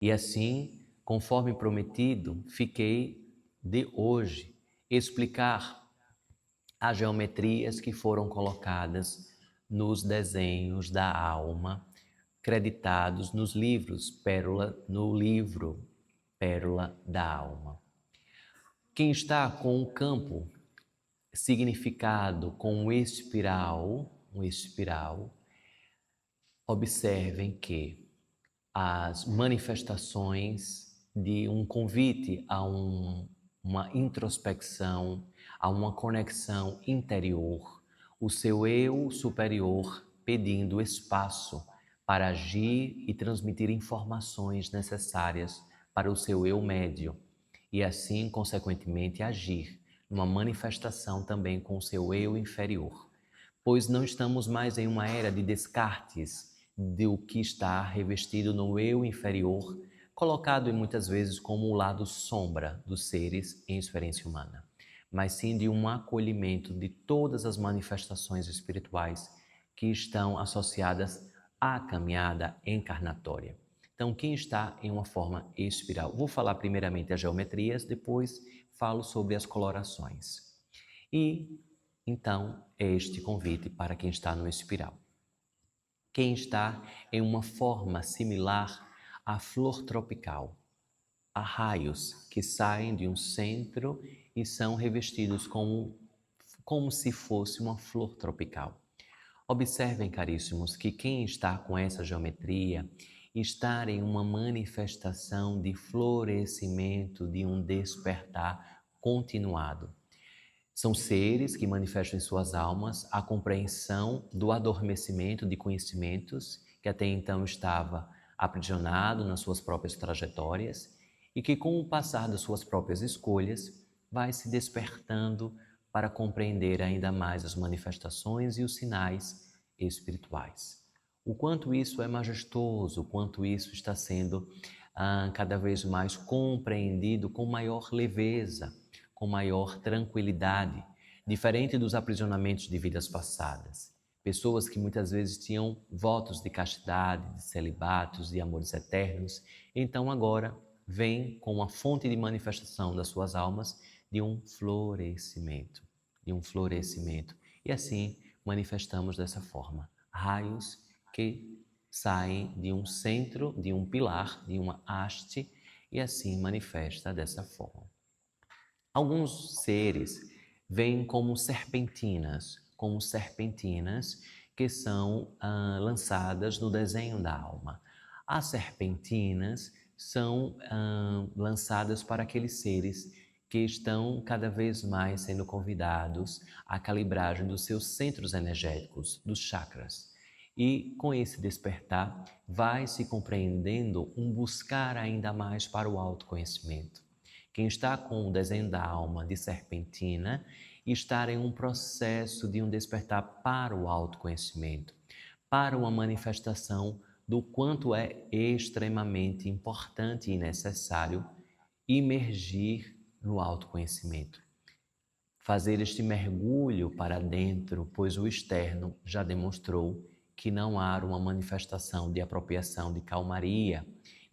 E assim, conforme prometido, fiquei de hoje explicar as geometrias que foram colocadas nos desenhos da alma, creditados nos livros no livro Pérola da Alma. Quem está com o campo significado com um espiral, observem que as manifestações de um convite a uma introspecção, a uma conexão interior, o seu eu superior pedindo espaço para agir e transmitir informações necessárias para o seu eu médio e assim, consequentemente, agir numa manifestação também com o seu eu inferior, pois não estamos mais em uma era de descartes do que está revestido no eu inferior, colocado muitas vezes como o lado sombra dos seres em experiência humana, mas sim de um acolhimento de todas as manifestações espirituais que estão associadas à caminhada encarnatória. Então, quem está em uma forma espiral? Vou falar primeiramente as geometrias, depois falo sobre as colorações. E então, é este convite para quem está no espiral. Quem está em uma forma similar à flor tropical, há raios que saem de um centro e são revestidos como se fosse uma flor tropical. Observem, caríssimos, que quem está com essa geometria está em uma manifestação de florescimento, de um despertar continuado. São seres que manifestam em suas almas a compreensão do adormecimento de conhecimentos que até então estava aprisionado nas suas próprias trajetórias e que, com o passar das suas próprias escolhas, vai se despertando para compreender ainda mais as manifestações e os sinais espirituais. O quanto isso é majestoso, o quanto isso está sendo cada vez mais compreendido com maior leveza, com maior tranquilidade, diferente dos aprisionamentos de vidas passadas. Pessoas que muitas vezes tinham votos de castidade, de celibatos, de amores eternos, então agora vêm com uma fonte de manifestação das suas almas de um florescimento, de um florescimento. E assim manifestamos dessa forma, raios que saem de um centro, de um pilar, de uma haste, e assim manifesta dessa forma. Alguns seres vêm como serpentinas que são lançadas no desenho da alma. As serpentinas são lançadas para aqueles seres que estão cada vez mais sendo convidados à calibragem dos seus centros energéticos, dos chakras. E com esse despertar, vai se compreendendo um buscar ainda mais para o autoconhecimento. Quem está com o desenho da alma de serpentina está em um processo de um despertar para o autoconhecimento, para uma manifestação do quanto é extremamente importante e necessário imergir no autoconhecimento. Fazer este mergulho para dentro, pois o externo já demonstrou que não há uma manifestação de apropriação, de calmaria,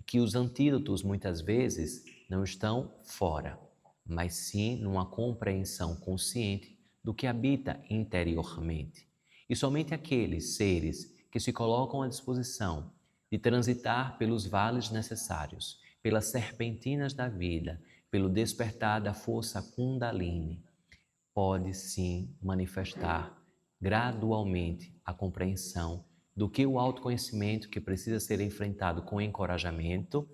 que os antídotos muitas vezes não estão fora, mas sim numa compreensão consciente do que habita interiormente. E somente aqueles seres que se colocam à disposição de transitar pelos vales necessários, pelas serpentinas da vida, pelo despertar da força Kundalini, pode sim manifestar gradualmente a compreensão do que o autoconhecimento que precisa ser enfrentado com encorajamento,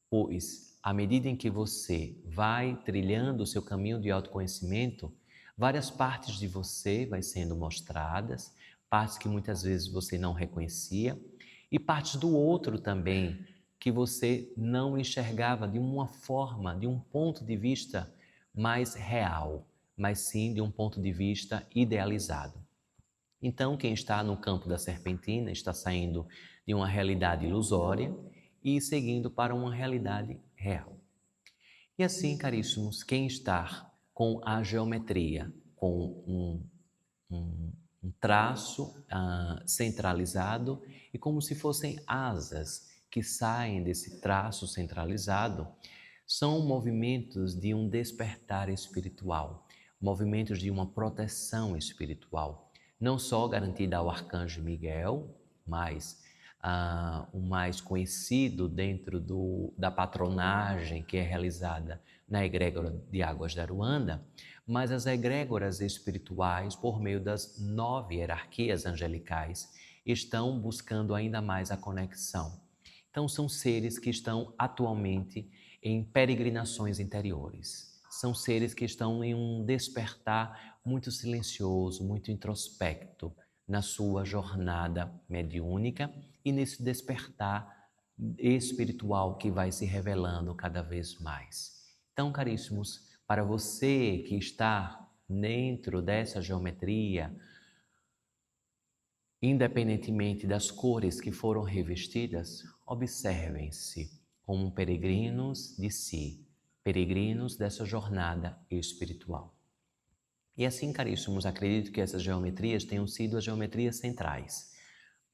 pois à medida em que você vai trilhando o seu caminho de autoconhecimento, várias partes de você vai sendo mostradas, partes que muitas vezes você não reconhecia e partes do outro também que você não enxergava de uma forma, de um ponto de vista mais real, mas sim de um ponto de vista idealizado. Então, quem está no campo da serpentina está saindo de uma realidade ilusória e seguindo para uma realidade real. E assim, caríssimos, quem está com a geometria, com um traço centralizado e como se fossem asas que saem desse traço centralizado são movimentos de um despertar espiritual, movimentos de uma proteção espiritual, não só garantida ao arcanjo Miguel, mas o mais conhecido dentro da patronagem que é realizada na egrégora de Águas de Aruanda, mas as egrégoras espirituais, por meio das 9 hierarquias angelicais, estão buscando ainda mais a conexão. Então, são seres que estão atualmente em peregrinações interiores. São seres que estão em um despertar muito silencioso, muito introspecto na sua jornada mediúnica e nesse despertar espiritual que vai se revelando cada vez mais. Então, caríssimos, para você que está dentro dessa geometria, independentemente das cores que foram revestidas, observem-se como peregrinos de si, peregrinos dessa jornada espiritual. E assim, caríssimos, acredito que essas geometrias tenham sido as geometrias centrais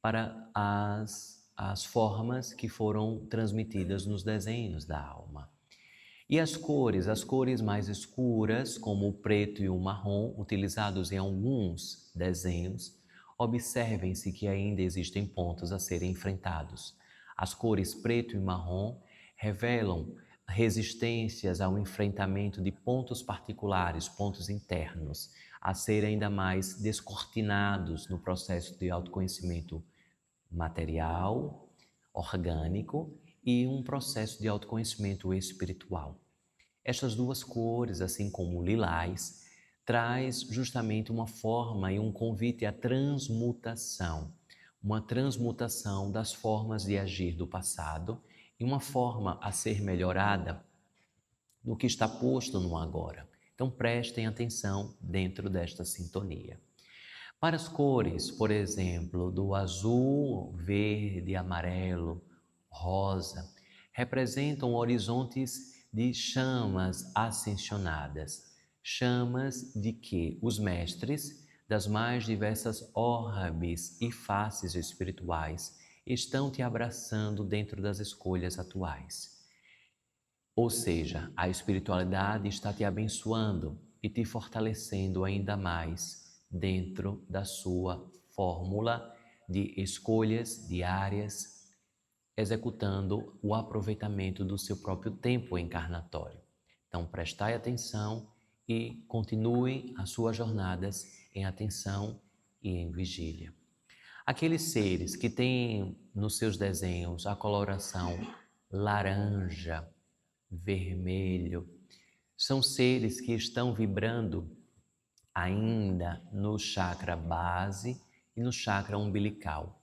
para as formas que foram transmitidas nos desenhos da alma. E as cores mais escuras, como o preto e o marrom, utilizados em alguns desenhos, observem-se que ainda existem pontos a serem enfrentados. As cores preto e marrom revelam resistências ao enfrentamento de pontos particulares, pontos internos, a serem ainda mais descortinados no processo de autoconhecimento material, orgânico e um processo de autoconhecimento espiritual. Estas duas cores, assim como o lilás, traz justamente uma forma e um convite à transmutação, uma transmutação das formas de agir do passado e uma forma a ser melhorada no que está posto no agora. Então prestem atenção dentro desta sintonia. Para as cores, por exemplo, do azul, verde, amarelo, rosa, representam horizontes de chamas ascensionadas, chamas de que os mestres das mais diversas orbes e faces espirituais estão te abraçando dentro das escolhas atuais. Ou seja, a espiritualidade está te abençoando e te fortalecendo ainda mais dentro da sua fórmula de escolhas diárias, executando o aproveitamento do seu próprio tempo encarnatório. Então, prestai atenção e continuem as suas jornadas em atenção e em vigília. Aqueles seres que têm nos seus desenhos a coloração laranja, vermelho, são seres que estão vibrando ainda no chakra base e no chakra umbilical.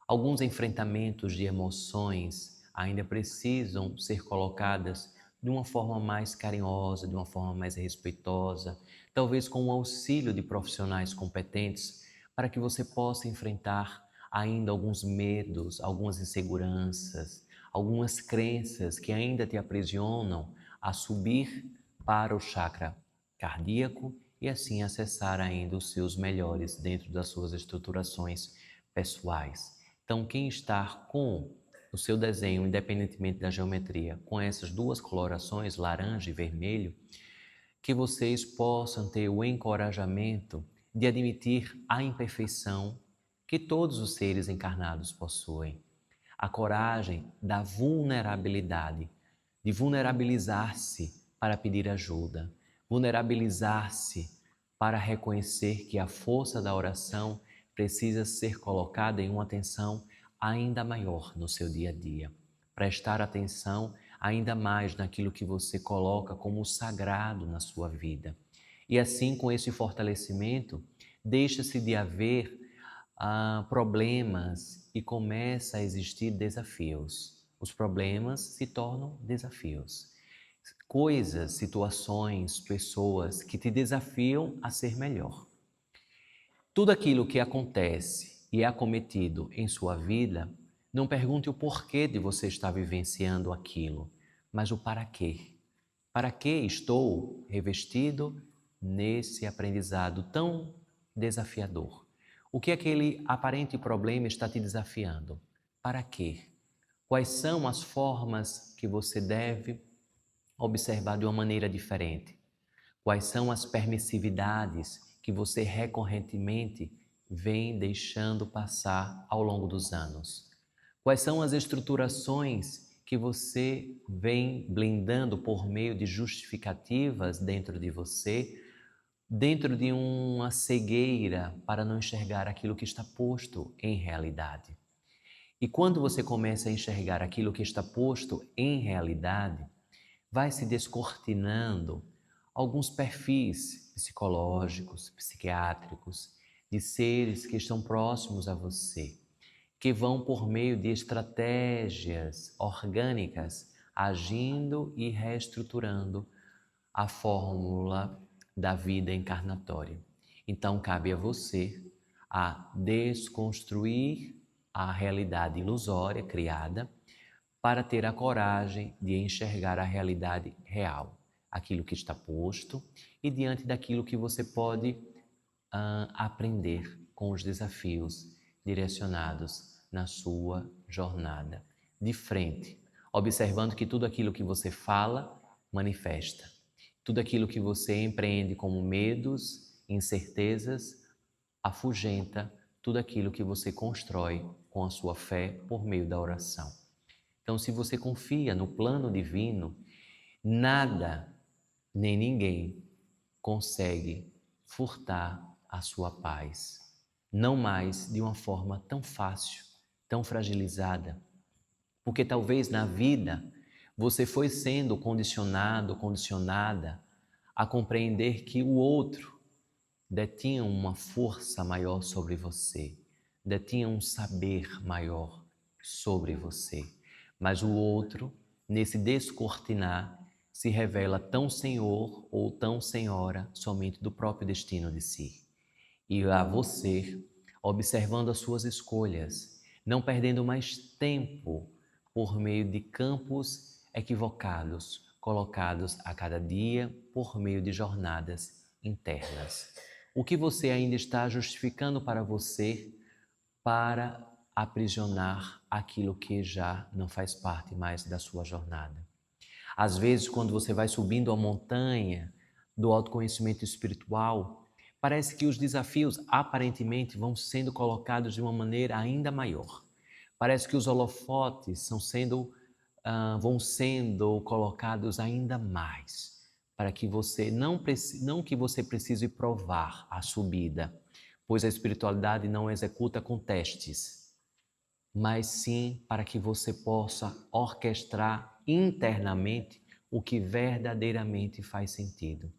Alguns enfrentamentos de emoções ainda precisam ser colocadas de uma forma mais carinhosa, de uma forma mais respeitosa, talvez com o auxílio de profissionais competentes, para que você possa enfrentar ainda alguns medos, algumas inseguranças, algumas crenças que ainda te aprisionam a subir para o chakra cardíaco e assim acessar ainda os seus melhores dentro das suas estruturações pessoais. Então, quem está com o seu desenho, independentemente da geometria, com essas duas colorações, laranja e vermelho, que vocês possam ter o encorajamento de admitir a imperfeição que todos os seres encarnados possuem. A coragem da vulnerabilidade, de vulnerabilizar-se para pedir ajuda, vulnerabilizar-se para reconhecer que a força da oração precisa ser colocada em uma atenção ainda maior no seu dia a dia. Prestar atenção ainda mais naquilo que você coloca como sagrado na sua vida. E assim, com esse fortalecimento, deixa-se de haver problemas e começa a existir desafios. Os problemas se tornam desafios. Coisas, situações, pessoas que te desafiam a ser melhor. Tudo aquilo que acontece e é acometido em sua vida, não pergunte o porquê de você estar vivenciando aquilo, mas o para quê. Para que estou revestido nesse aprendizado tão desafiador? O que aquele aparente problema está te desafiando? Para quê? Quais são as formas que você deve observar de uma maneira diferente? Quais são as permissividades que você recorrentemente vem deixando passar ao longo dos anos? Quais são as estruturações que você vem blindando por meio de justificativas dentro de você, dentro de uma cegueira para não enxergar aquilo que está posto em realidade? E quando você começa a enxergar aquilo que está posto em realidade, vai se descortinando alguns perfis psicológicos, psiquiátricos, de seres que estão próximos a você, que vão por meio de estratégias orgânicas agindo e reestruturando a fórmula da vida encarnatória. Então cabe a você a desconstruir a realidade ilusória criada para ter a coragem de enxergar a realidade real, aquilo que está posto e diante daquilo que você pode aprender com os desafios direcionados na sua jornada de frente, observando que tudo aquilo que você fala manifesta, tudo aquilo que você empreende como medos, incertezas, afugenta tudo aquilo que você constrói com a sua fé por meio da oração. Então, se você confia no plano divino, nada nem ninguém consegue furtar a sua paz. Não mais de uma forma tão fácil, tão fragilizada. Porque talvez na vida você foi sendo condicionado, condicionada a compreender que o outro detinha uma força maior sobre você, detinha um saber maior sobre você. Mas o outro, nesse descortinar, se revela tão senhor ou tão senhora somente do próprio destino de si. E a você, observando as suas escolhas, não perdendo mais tempo por meio de campos equivocados, colocados a cada dia por meio de jornadas internas. O que você ainda está justificando para você para aprisionar aquilo que já não faz parte mais da sua jornada? Às vezes, quando você vai subindo a montanha do autoconhecimento espiritual, parece que os desafios aparentemente vão sendo colocados de uma maneira ainda maior. Parece que os holofotes vão sendo colocados ainda mais, para que você não que você precise provar a subida, pois a espiritualidade não executa com testes, mas sim para que você possa orquestrar internamente o que verdadeiramente faz sentido.